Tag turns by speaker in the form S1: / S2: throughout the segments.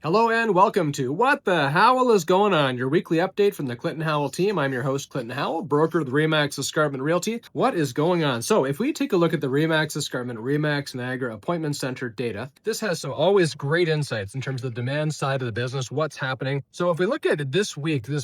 S1: Hello and welcome to What the Howell is Going On, your weekly update from the Clinton Howell team. I'm your host, Clinton Howell, broker of the RE/MAX Escarpment Realty. What is going on? So if we take a look at the RE/MAX Escarpment, RE/MAX Niagara Appointment Center data, this has some always great insights in terms of the demand side of the business, what's happening. So if we look at it this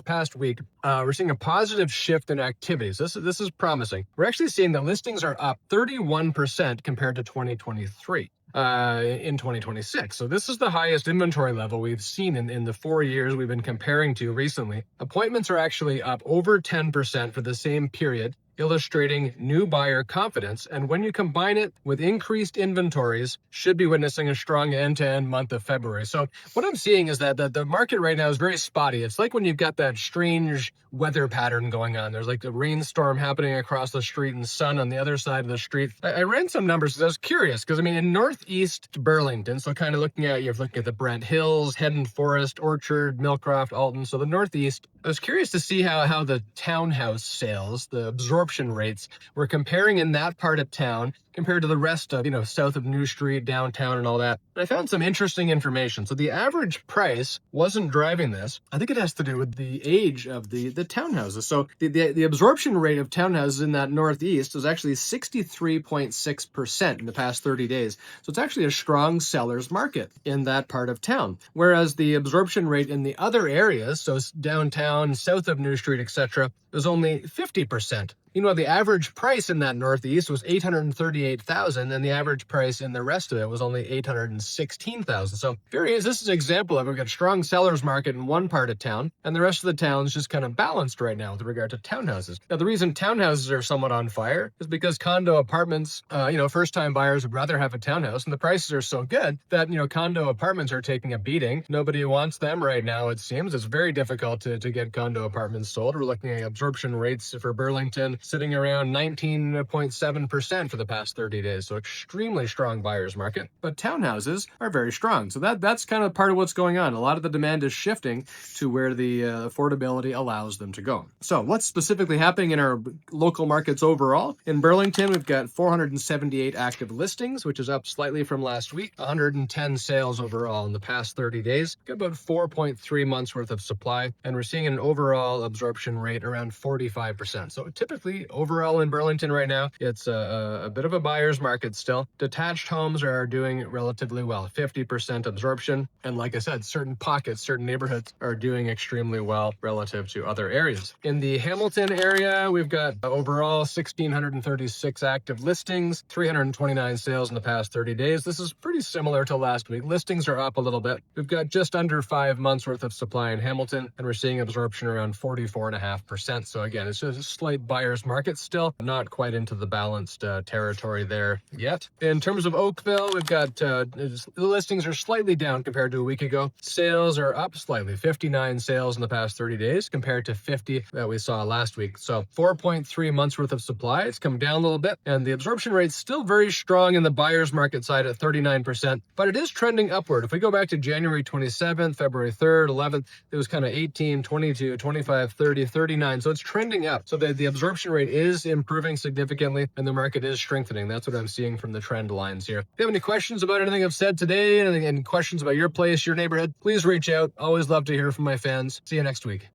S1: past week, we're seeing a positive shift in activities. This is promising. We're actually seeing that listings are up 31% compared to 2023. In 2026. So this is the highest inventory level we've seen in the 4 years we've been comparing to recently. Appointments are actually up over 10% for the same period, illustrating new buyer confidence. And when you combine it with increased inventories, should be witnessing a strong end-to-end month of February. So what I'm seeing is that the market right now is very spotty. It's like when you've got that strange weather pattern going on. There's like a rainstorm happening across the street and sun on the other side of the street. I ran some numbers because I was curious because, in Northeast Burlington, so kind of you're looking at the Brent Hills, Hedden Forest, Orchard, Millcroft, Alton, so the Northeast. I was curious to see how the townhouse sales, the absorption rates, were comparing in that part of town compared to the rest of, south of New Street, downtown, and all that. And I found some interesting information. So the average price wasn't driving this. I think it has to do with the age of the townhouses. So the absorption rate of townhouses in that Northeast is actually 63.6% in the past 30 days. So it's actually a strong seller's market in that part of town. Whereas the absorption rate in the other areas, so downtown, south of New Street, etc., was only 50%. The average price in that Northeast was $838,000, and the average price in the rest of it was only $816,000. So this is an example of we've got a strong seller's market in one part of town, and the rest of the town is just kind of balanced right now with regard to townhouses. Now, the reason townhouses are somewhat on fire is because condo apartments, first-time buyers would rather have a townhouse, and the prices are so good that, condo apartments are taking a beating. Nobody wants them right now, it seems. It's very difficult to get condo apartments sold. We're looking at absorption rates for Burlington sitting around 19.7% for the past 30 days. So extremely strong buyer's market. But townhouses are very strong. So that's kind of part of what's going on. A lot of the demand is shifting to where the affordability allows them to go. So what's specifically happening in our local markets overall? In Burlington, we've got 478 active listings, which is up slightly from last week. 110 sales overall in the past 30 days. Got about 4.3 months worth of supply. And we're seeing an overall absorption rate around 45%. So typically, overall in Burlington right now, it's a bit of a buyer's market still. Detached homes are doing relatively well, 50% absorption. And like I said, certain pockets, certain neighborhoods are doing extremely well relative to other areas. In the Hamilton area, we've got overall 1,636 active listings, 329 sales in the past 30 days. This is pretty similar to last week. Listings are up a little bit. We've got just under 5 months worth of supply in Hamilton, and we're seeing absorption around 44.5%. So again, it's just a slight buyer's market still, not quite into the balanced territory there yet. In terms of Oakville, we've got the listings are slightly down compared to a week ago. Sales are up slightly, 59 sales in the past 30 days compared to 50 that we saw last week. So 4.3 months worth of supply. It's come down a little bit, and the absorption rate's still very strong in the buyer's market side at 39%, but it is trending upward. If we go back to January 27th, February 3rd, 11th, it was kind of 18, 22, 25, 30, 39. So it's trending up. So the absorption rate is improving significantly, and the market is strengthening. That's what I'm seeing from the trend lines here. If you have any questions about anything I've said today, any questions about your place, your neighborhood, please reach out. Always love to hear from my fans. See you next week.